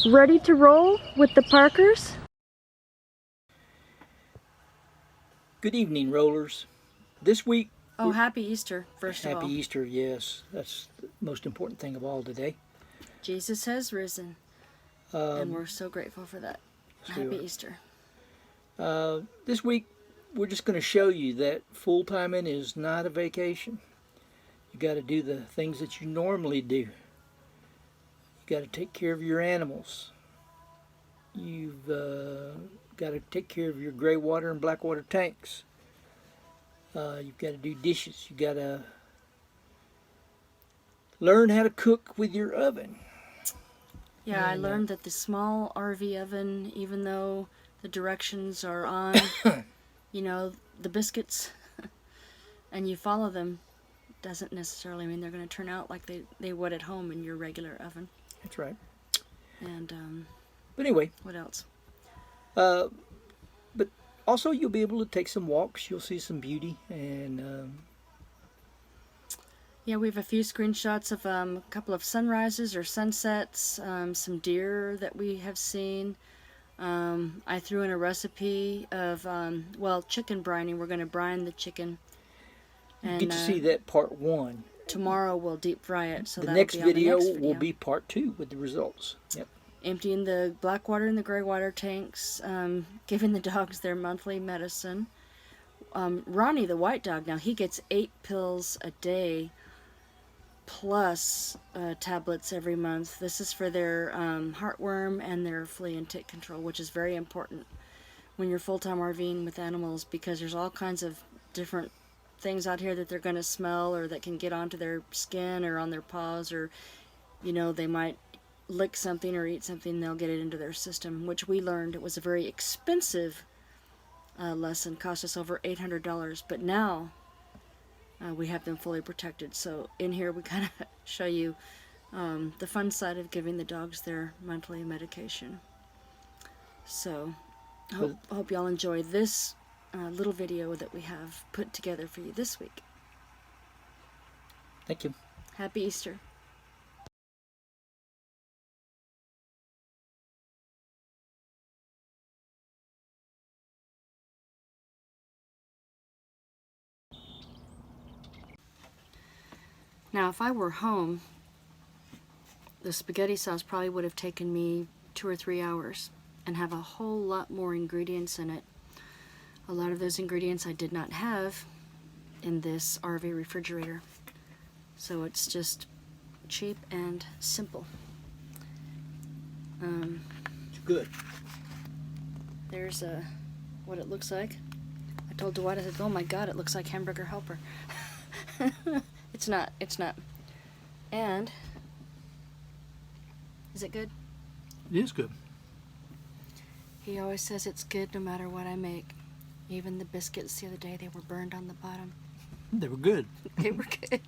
Ready to roll with the Parkers? Good evening, rollers. This week, Oh, happy Easter, first of all. happy Easter, yes. That's the most important thing of all today. Jesus has risen, and we're so grateful for that. Yes, we Happy are. Easter. This week, we're just going to show you that full-timing is not a vacation. You got to do the things that you normally do. You got to take care of your animals. You've got to take care of your gray water and black water tanks. You've got to do dishes. You got to learn how to cook with your oven. Yeah, I learned that the small RV oven, even though the directions are on, you know, the biscuits, and you follow them, doesn't necessarily mean they're going to turn out like they would at home in your regular oven. That's right. And, But anyway, what else? but also you'll be able to take some walks. You'll see some beauty, and Yeah, we have a few screenshots of a couple of sunrises or sunsets, some deer that we have seen. I threw in a recipe of, well, chicken brining. We're going to brine the chicken. And, get to see that part one. Tomorrow we'll deep fry it. So The that'll next be on the video next video will be part two with the results. Yep. Emptying the black water and the gray water tanks, giving the dogs their monthly medicine. Ronnie, the white dog, now he gets 8 pills a day plus tablets every month. This is for their heartworm and their flea and tick control, which is very important when you're full-time RVing with animals, because there's all kinds of different things out here that they're going to smell or that can get onto their skin or on their paws, or, you know, they might lick something or eat something, they'll get it into their system, which we learned it was a very expensive lesson, cost us over $800, but now we have them fully protected. So in here we kind of show you the fun side of giving the dogs their monthly medication. So hope y'all enjoy this little video that we have put together for you this week. Thank you. Happy Easter. Now, if I were home, the spaghetti sauce probably would have taken me 2 or 3 hours and have a whole lot more ingredients in it. A lot of those ingredients I did not have in this RV refrigerator. So it's just cheap and simple. It's good. There's what it looks like. I told Dwight, I said, oh my God, it looks like Hamburger Helper. It's not. It's not. And is it good? It is good. He always says it's good no matter what I make. Even the biscuits the other day, they were burned on the bottom. They were good. They were good.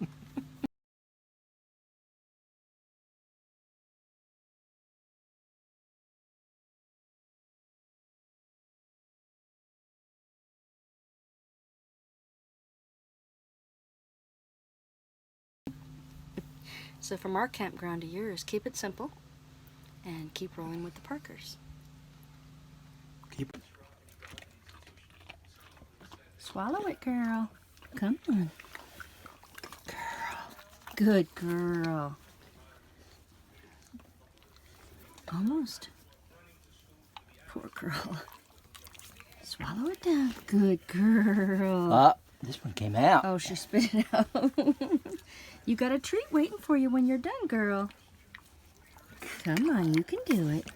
So from our campground to yours, keep it simple and keep rolling with the Parkers. Keep it. Swallow it, girl. Come on. Good girl. Almost. Poor girl. Swallow it down. Good girl. This one came out. Oh, she spit it out. You got a treat waiting for you when you're done, girl. Come on, you can do it.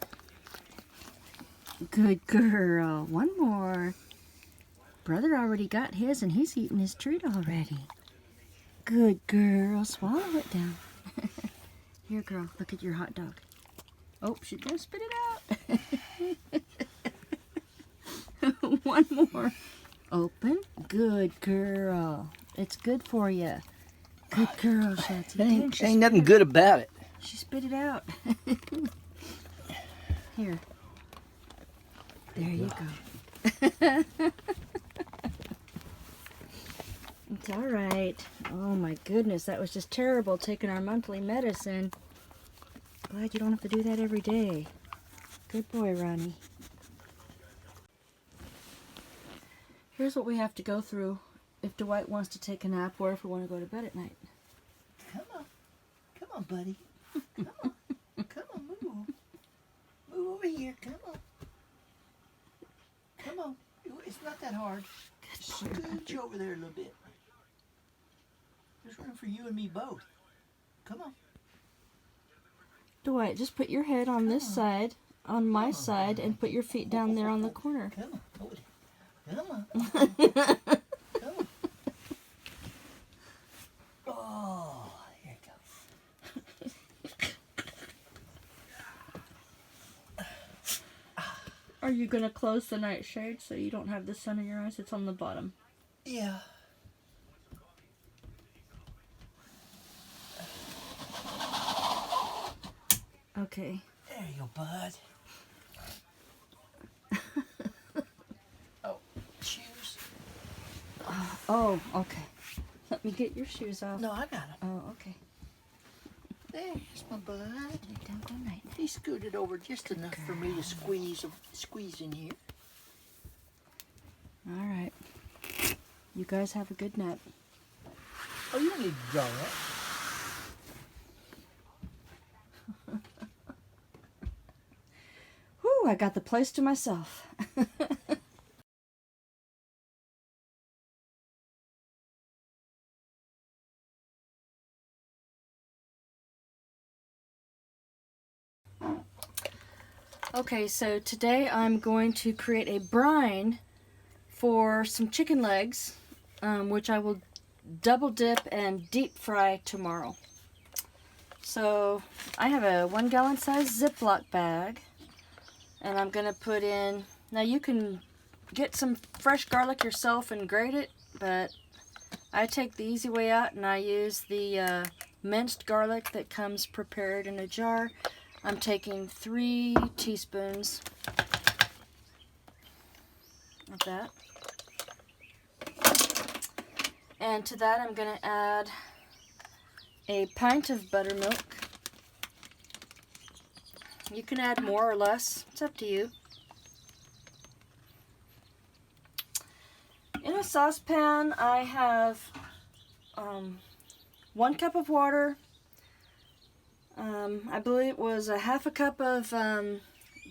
Good girl. One more. Brother already got his and he's eating his treat already. Good girl. Swallow it down. Here, girl. Look at your hot dog. Oh, she's going to spit it out. One more. Open. Good girl. It's good for you. Good girl, Shatsy. Ain't nothing good about it. She spit it out. Here. There you go. It's all right. Oh my goodness, that was just terrible taking our monthly medicine. Glad you don't have to do that every day. Good boy, Ronnie. Here's what we have to go through if Dwight wants to take a nap or if we want to go to bed at night. Come on, buddy. Come on, move. Move over here. Come on. It's not that hard. Just scooch over there a little bit. There's room for you and me both. Come on. Dwight, just put your head on this side, on my side, and put your feet down there on the corner. Come on. Hold it. Come on. Oh, here it goes. Are you going to close the nightshade so you don't have the sun in your eyes? It's on the bottom. Yeah. Okay. There you go, bud. Oh, shoes. Oh, okay. Let me get your shoes off. No, I got them. Oh, okay. There's my bud. Don't go night. He scooted over just enough for me to squeeze in here. All right. You guys have a good nap. Oh, you don't need to draw that. Whew, I got the place to myself. Okay, so today I'm going to create a brine for some chicken legs, which I will double dip and deep fry tomorrow. So I have a 1 gallon size Ziploc bag, and I'm going to put in, now you can get some fresh garlic yourself and grate it, but I take the easy way out and I use the minced garlic that comes prepared in a jar. I'm taking 3 teaspoons of that. And to that I'm going to add a pint of buttermilk. You can add more or less. It's up to you. In a saucepan I have 1 cup of water. I believe it was a half a cup of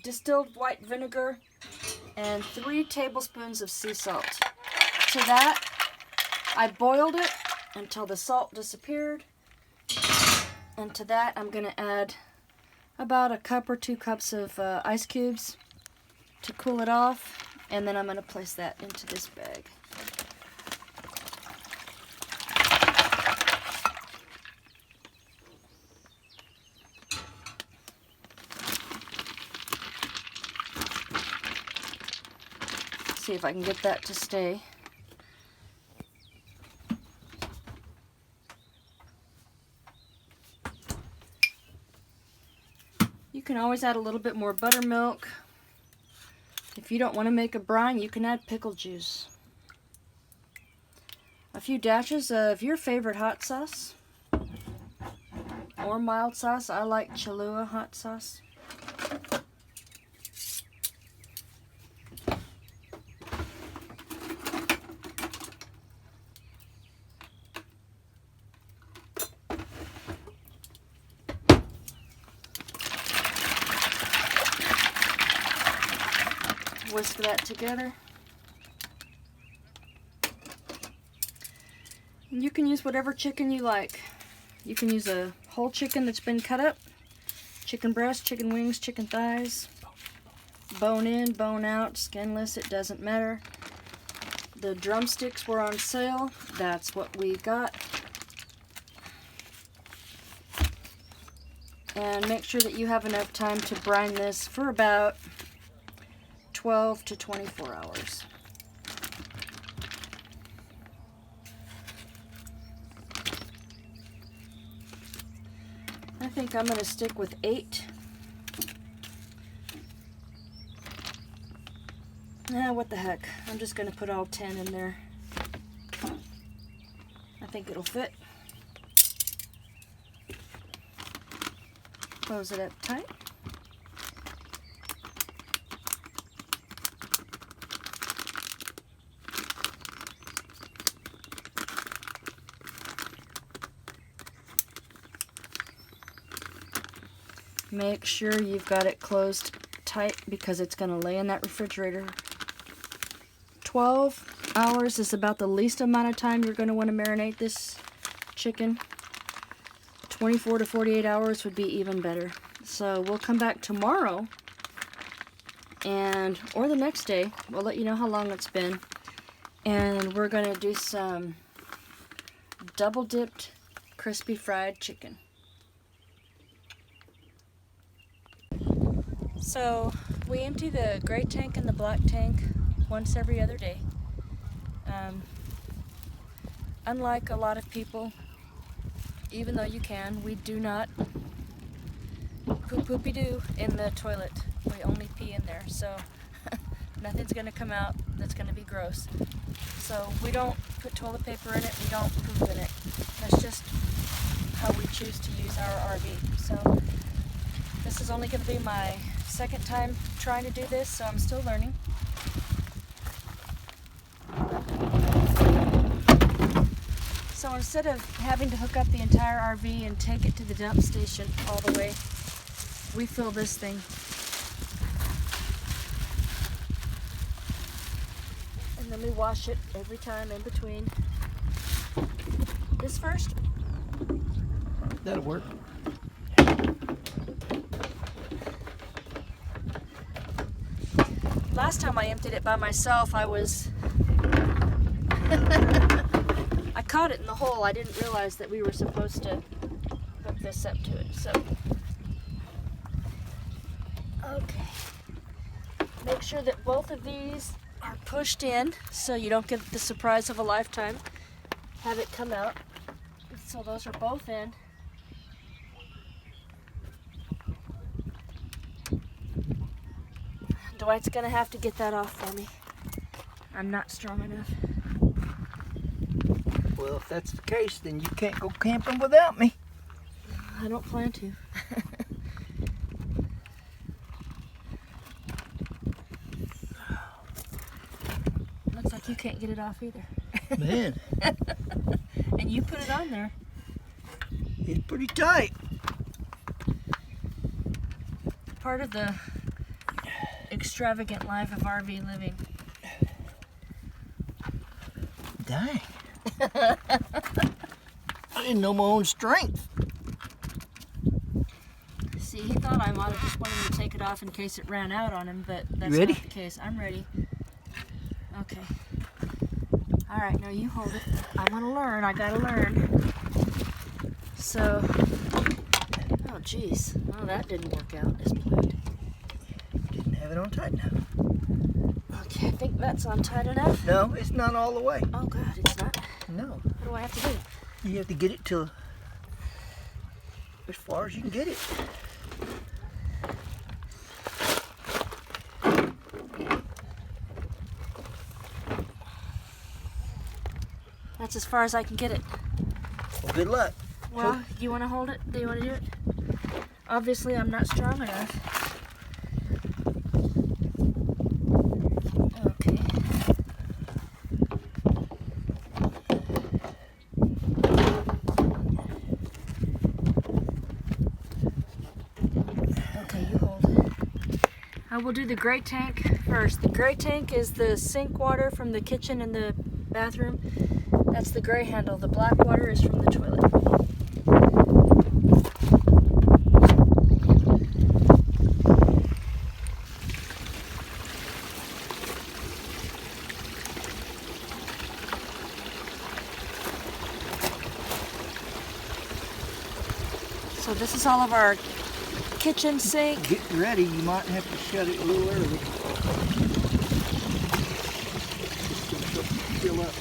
distilled white vinegar and 3 tablespoons of sea salt. To that, I boiled it until the salt disappeared. And to that, I'm going to add about a cup or 2 cups of ice cubes to cool it off. And then I'm going to place that into this bag. See if I can get that to stay. You can always add a little bit more buttermilk. If you don't want to make a brine, you can add pickle juice. A few dashes of your favorite hot sauce or mild sauce. I like Cholula hot sauce. Whisk that together. And you can use whatever chicken you like. You can use a whole chicken that's been cut up, chicken breast, chicken wings, chicken thighs, bone in, bone out, skinless, it doesn't matter. The drumsticks were on sale. That's what we got. And make sure that you have enough time to brine this for about 12 to 24 hours. I think I'm going to stick with 8. What the heck. I'm just going to put all 10 in there. I think it'll fit. Close it up tight. Make sure you've got it closed tight because it's going to lay in that refrigerator. 12 hours is about the least amount of time you're going to want to marinate this chicken. 24 to 48 hours would be even better. So we'll come back tomorrow or the next day. We'll let you know how long it's been. And we're going to do some double dipped crispy fried chicken. So we empty the gray tank and the black tank once every other day. Unlike a lot of people, even though you can, we do not poopy-doo in the toilet. We only pee in there, so nothing's going to come out that's going to be gross. So we don't put toilet paper in it, we don't poop in it. That's just how we choose to use our RV. So this is only going to be my second time trying to do this, so I'm still learning. So instead of having to hook up the entire RV and take it to the dump station all the way, we fill this thing. And then we wash it every time in between. This first? That'll work. Last time I emptied it by myself, I caught it in the hole. I didn't realize that we were supposed to hook this up to it. So, okay. Make sure that both of these are pushed in so you don't get the surprise of a lifetime. Have it come out. So those are both in. Dwight's gonna have to get that off for me. I'm not strong enough. Well, if that's the case, then you can't go camping without me. I don't plan to. Looks like you can't get it off either. Man. And you put it on there. It's pretty tight. Part of the extravagant life of RV living. Dang. I didn't know my own strength. See, he thought I might have just wanted to take it off in case it ran out on him, but that's ready? not the case. I'm ready. Okay. All right, now you hold it. I want to learn. I gotta learn. So, oh geez, well that didn't work out as planned. Didn't have it on tight enough. Okay, I think that's on tight enough. No, it's not all the way. Oh God, it's not. No. What do I have to do? You have to get it to as far as you can get it. That's as far as I can get it. Well, good luck. Well, do you want to hold it? Do you want to do it? Obviously, I'm not strong enough. Okay. Okay, you hold it. I will do the gray tank first. The gray tank is the sink water from the kitchen and the bathroom. That's the gray handle. The black water is from the toilet. So this is all of our kitchen sink. Get ready. You might have to shut it a little early. Just to fill up.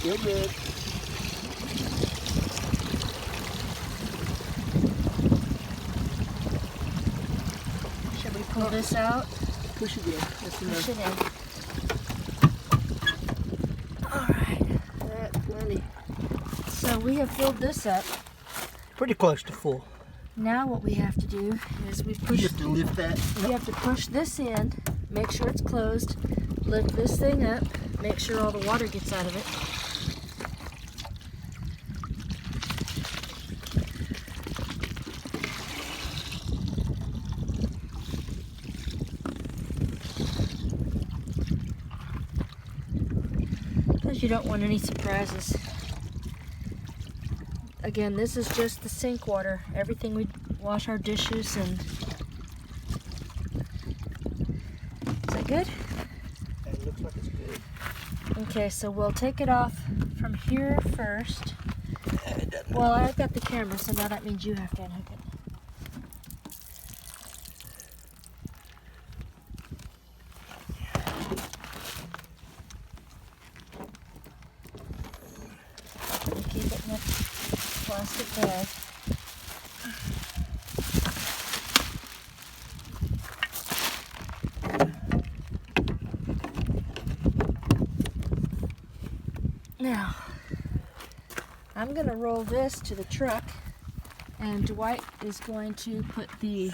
Still good. Should we pull this out? Push it in. That's Push enough. it in. Alright, that's plenty. So we have filled this up. Pretty close to full. Now what we have to do is we You push. have to lift that. You have to push this in, make sure it's closed, lift this thing up, make sure all the water gets out of it. because you don't want any surprises. Again, this is just the sink water. Everything we wash our dishes and... Is that good? It looks like it's good. Okay, so we'll take it off from here first. Well, I've got the camera, so now that means you have to unhook it. And keep it in a plastic bag. Now, I'm going to roll this to the truck, and Dwight is going to put the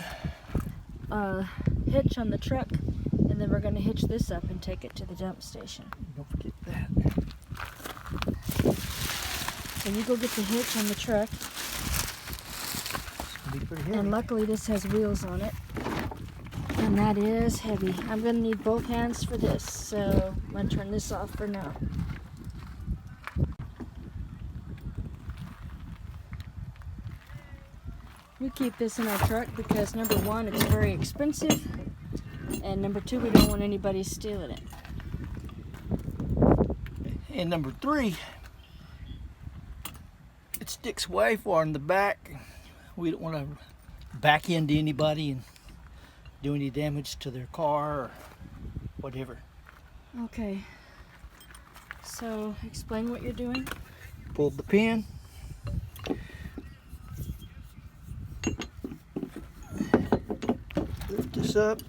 hitch on the truck, and then we're going to hitch this up and take it to the dump station. Don't forget that. So you go get the hitch on the truck, It's gonna be pretty heavy. and luckily this has wheels on it, and that is heavy. I'm going to need both hands for this, so I'm going to turn this off for now. We keep this in our truck because number one, it's very expensive, and number two, we don't want anybody stealing it. And number 3, it sticks way far in the back. We don't want to back into anybody and do any damage to their car or whatever. Okay, so explain what you're doing. Pull the pin. Lift this up.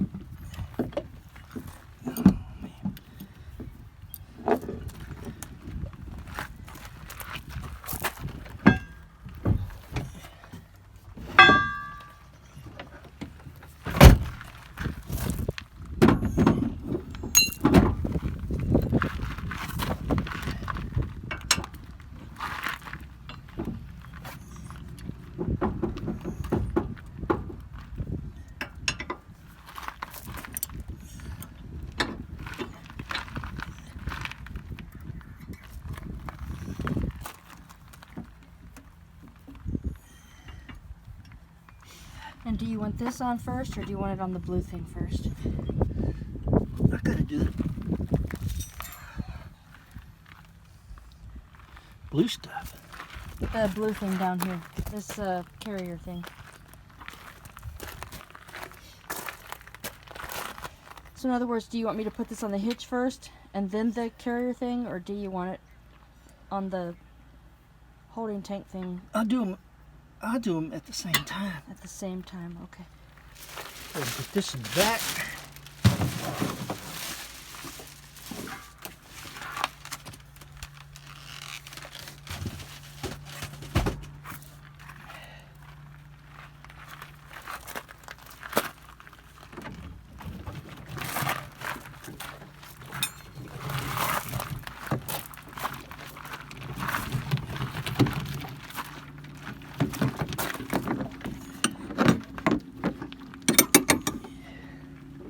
And do you want this on first, or do you want it on the blue thing first? I gotta do the blue stuff. The blue thing down here, this carrier thing. So in other words, do you want me to put this on the hitch first and then the carrier thing, or do you want it on the holding tank thing I'll do them at the same time. at the same time? Okay. We'll put this in the back.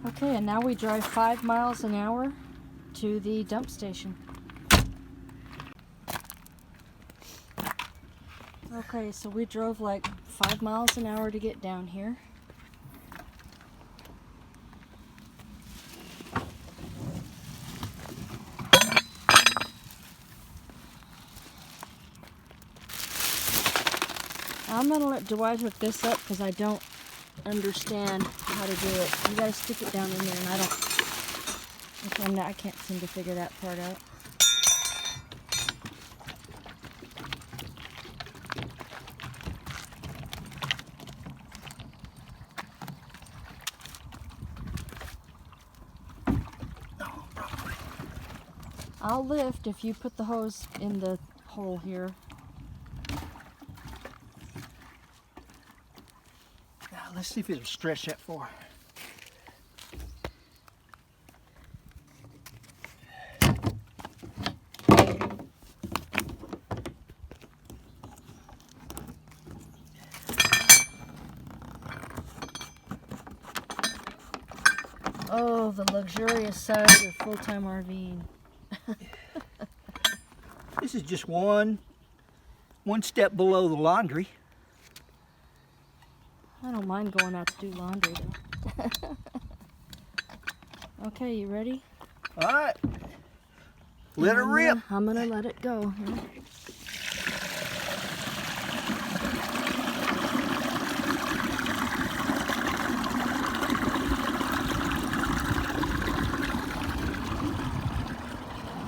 Okay, and now we drive 5 miles an hour to the dump station. Okay, so we drove like 5 miles an hour to get down here. I'm gonna let Dwight hook this up because I don't understand how to do it. You gotta stick it down in there, and I can't seem to figure that part out. I'll lift if you put the hose in the hole here. Now let's see if it'll stretch that far. Oh, the luxurious side of full-time RVing. This is just one step below the laundry. I don't mind going out to do laundry though. Okay, you ready? All right. Let it rip. I'm gonna let it go here.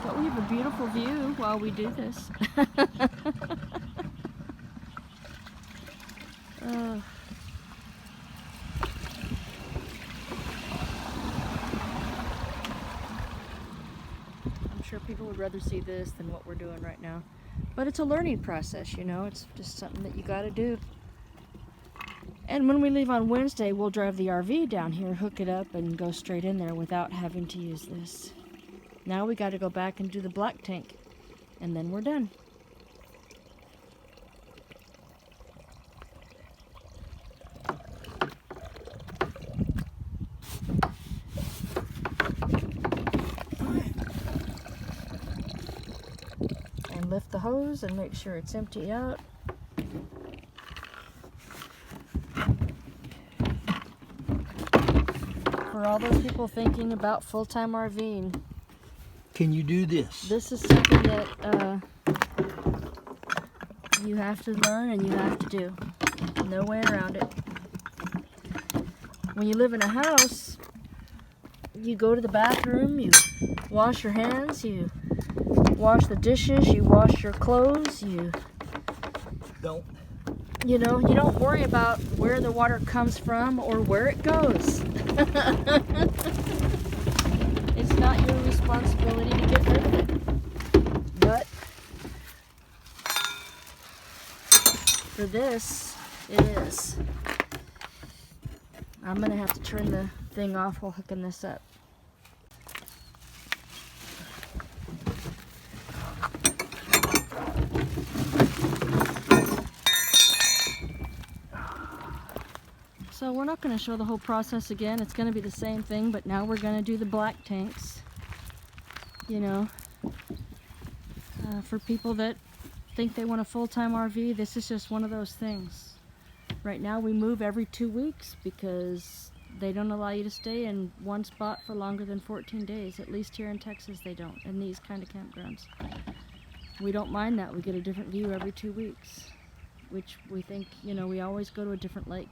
But we have a beautiful view while we do this. I'm sure people would rather see this than what we're doing right now. But it's a learning process, you know, it's just something that you gotta do. And when we leave on Wednesday, we'll drive the RV down here, hook it up, and go straight in there without having to use this. Now we gotta go back and do the black tank, and then we're done. And lift the hose and make sure it's empty out. For all those people thinking about full-time RVing, Can you do this? this is something that you have to learn and you have to do. No way around it. When you live in a house, you go to the bathroom, you wash your hands, you wash the dishes, you wash your clothes, you know, you don't worry about where the water comes from or where it goes. It's not your responsibility to get rid of it. But for this, it is. I'm gonna have to turn the thing off while hooking this up. So we're not going to show the whole process again. It's going to be the same thing, but now we're going to do the black tanks. You know, for people that think they want a full-time RV, this is just one of those things. Right now we move every 2 weeks because they don't allow you to stay in one spot for longer than 14 days. At least here in Texas they don't, in these kind of campgrounds. We don't mind that. We get a different view every 2 weeks, which we think, you know, we always go to a different lake.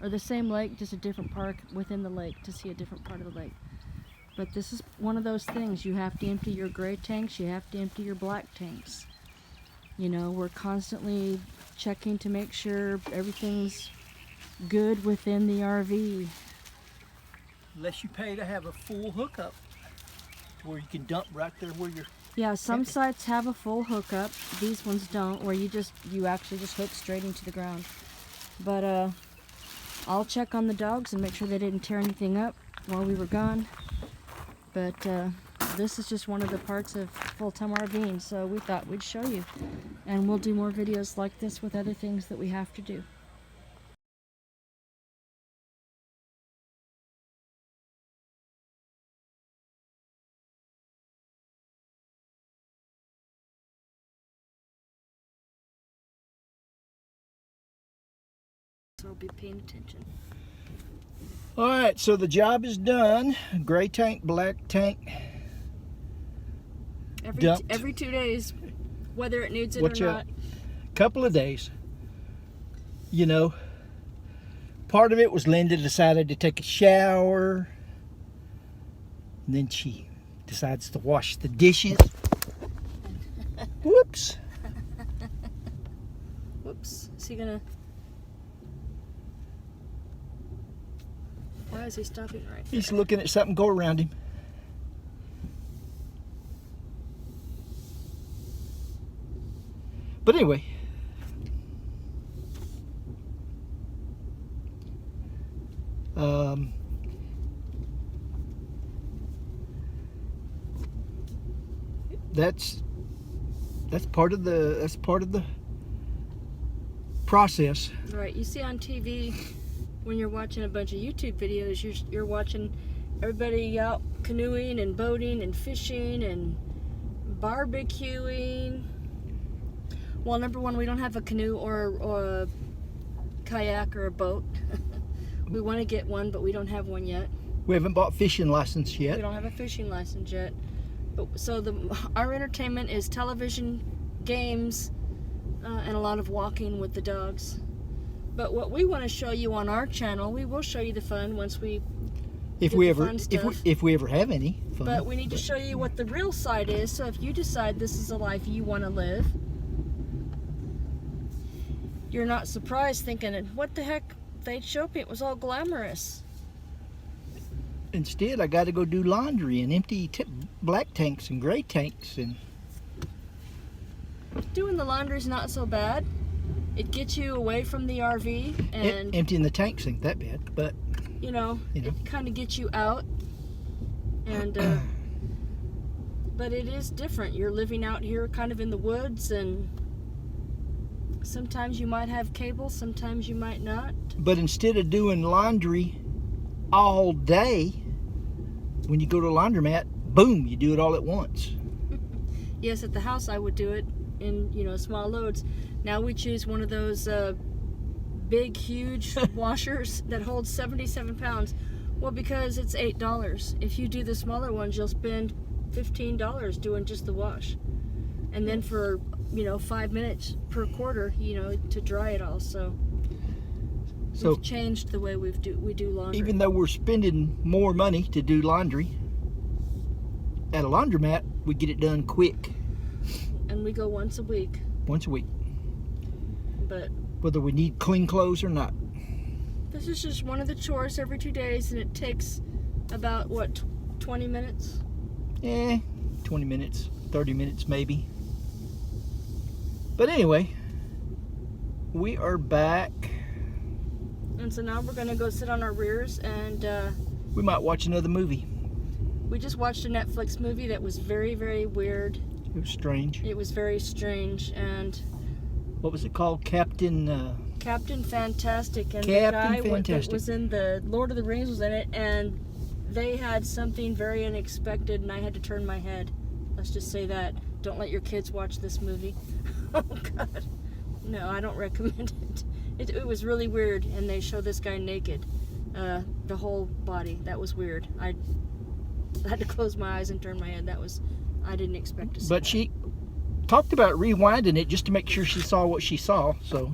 Or the same lake, just a different park within the lake to see a different part of the lake. But this is one of those things. You have to empty your gray tanks, you have to empty your black tanks. You know, we're constantly checking to make sure everything's good within the RV. Unless you pay to have a full hookup where you can dump right there where you're... Yeah, some sites have a full hookup. These ones don't, where you actually just hook straight into the ground. But I'll check on the dogs and make sure they didn't tear anything up while we were gone. But this is just one of the parts of full-time RVing, so we thought we'd show you. And we'll do more videos like this with other things that we have to do. So be paying attention. All right, so the job is done. Gray tank, black tank. Every 2 days, whether it needs it or not. Couple of days. You know, part of it was Linda decided to take a shower. And then she decides to wash the dishes. Whoops. Whoops. Is he gonna... Why is he stopping right there? He's looking at something go around him. But anyway, that's part of the process. Right. You see on TV when you're watching a bunch of YouTube videos, you're watching everybody out canoeing and boating and fishing and Barbecuing. Well, number one, we don't have a canoe or a kayak or a boat. We want to get one, but we don't have one yet. We haven't bought fishing license yet. We don't have a fishing license yet. But, so our entertainment is television, games, and a lot of walking with the dogs. But what we want to show you on our channel, we will show you the fun once we If we ever have any fun. But we need to show you what the real side is. So if you decide this is a life you want to live, you're not surprised thinking, what the heck? They'd show me it was all glamorous. Instead, I got to go do laundry and empty black tanks and gray tanks. And doing the laundry's not so bad. It gets you away from the RV, and emptying the tanks ain't that bad, but you know. It kind of gets you out, and but it is different. You're living out here kind of in the woods, and sometimes you might have cable, sometimes you might not. But instead of doing laundry all day, when you go to a laundromat, boom, you do it all at once. Yes, at the house I would do it in, small loads. Now we choose one of those big, huge washers that holds 77 pounds. Well, because it's $8. If you do the smaller ones, you'll spend $15 doing just the wash. And then for, 5 minutes per quarter, to dry it all. So we've changed the way we do laundry. Even though we're spending more money to do laundry, at a laundromat, we get it done quick. And we go once a week. Once a week. But whether we need clean clothes or not. This is just one of the chores every 2 days, and it takes about, 20 minutes? 20 minutes, 30 minutes maybe. But anyway, we are back. And so now we're going to go sit on our rears, and we might watch another movie. We just watched a Netflix movie that was very, very weird. It was strange. It was very strange, and what was it called? Captain Fantastic, and Captain the guy Fantastic. that was in the Lord of the Rings was in it, and they had something very unexpected, and I had to turn my head. Let's just say that. Don't let your kids watch this movie. Oh God, no, I don't recommend it. It was really weird, and they show this guy naked, the whole body. That was weird. I had to close my eyes and turn my head. I didn't expect to see. But she talked about rewinding it just to make sure she saw what she saw. So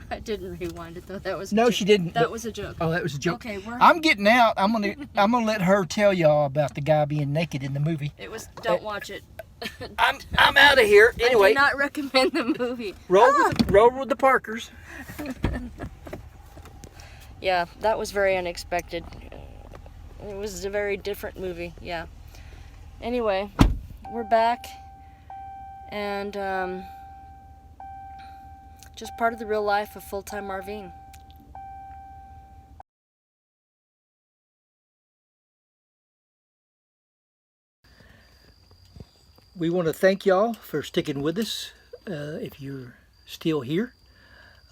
I didn't rewind it though. That was she didn't. That was a joke. Oh, that was a joke. Okay, I'm getting out. I'm gonna let her tell y'all about the guy being naked in the movie. It was. Don't watch it. I'm out of here. Anyway, I do not recommend the movie. Roll with the Parkers. Yeah, that was very unexpected. It was a very different movie. Yeah. Anyway, we're back, and just part of the real life of full-time RVing. We want to thank y'all for sticking with us. If you're still here,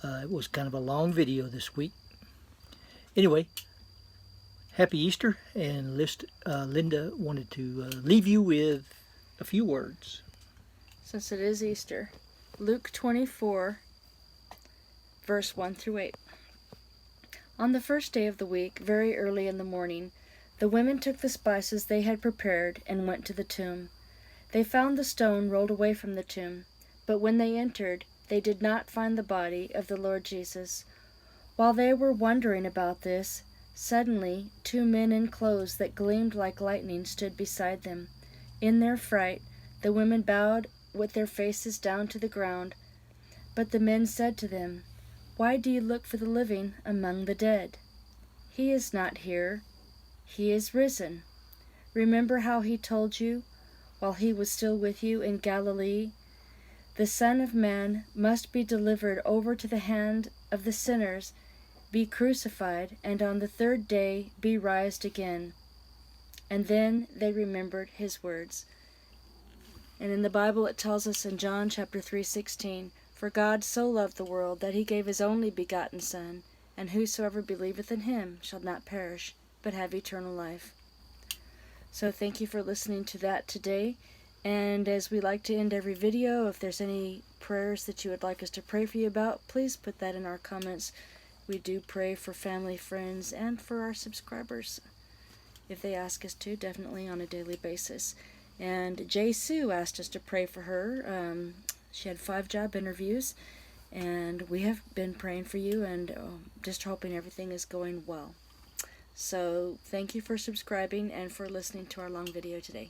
it was kind of a long video this week. Anyway, happy Easter, and Linda wanted to leave you with a few words. Since it is Easter, Luke 24, verse 1 through 8. On the first day of the week, very early in the morning, the women took the spices they had prepared and went to the tomb. They found the stone rolled away from the tomb, but when they entered, they did not find the body of the Lord Jesus. While they were wondering about this, suddenly 2 men in clothes that gleamed like lightning stood beside them. In their fright, the women bowed with their faces down to the ground. But the men said to them, "Why do you look for the living among the dead? He is not here. He is risen. Remember how he told you, while he was still with you in Galilee, the Son of Man must be delivered over to the hand of the sinners, be crucified, and on the third day be raised again." And then they remembered his words. And in the Bible it tells us in John chapter 3:16, "For God so loved the world that he gave his only begotten Son, and whosoever believeth in him shall not perish, but have eternal life." So thank you for listening to that today, And as we like to end every video, if there's any prayers that you would like us to pray for you about, please put that in our comments. We do pray for family, friends, and for our subscribers. If they ask us to, definitely on a daily basis. And Jay Sue asked us to pray for her. She had 5 job interviews, and we have been praying for you and just hoping everything is going well. So thank you for subscribing and for listening to our long video today.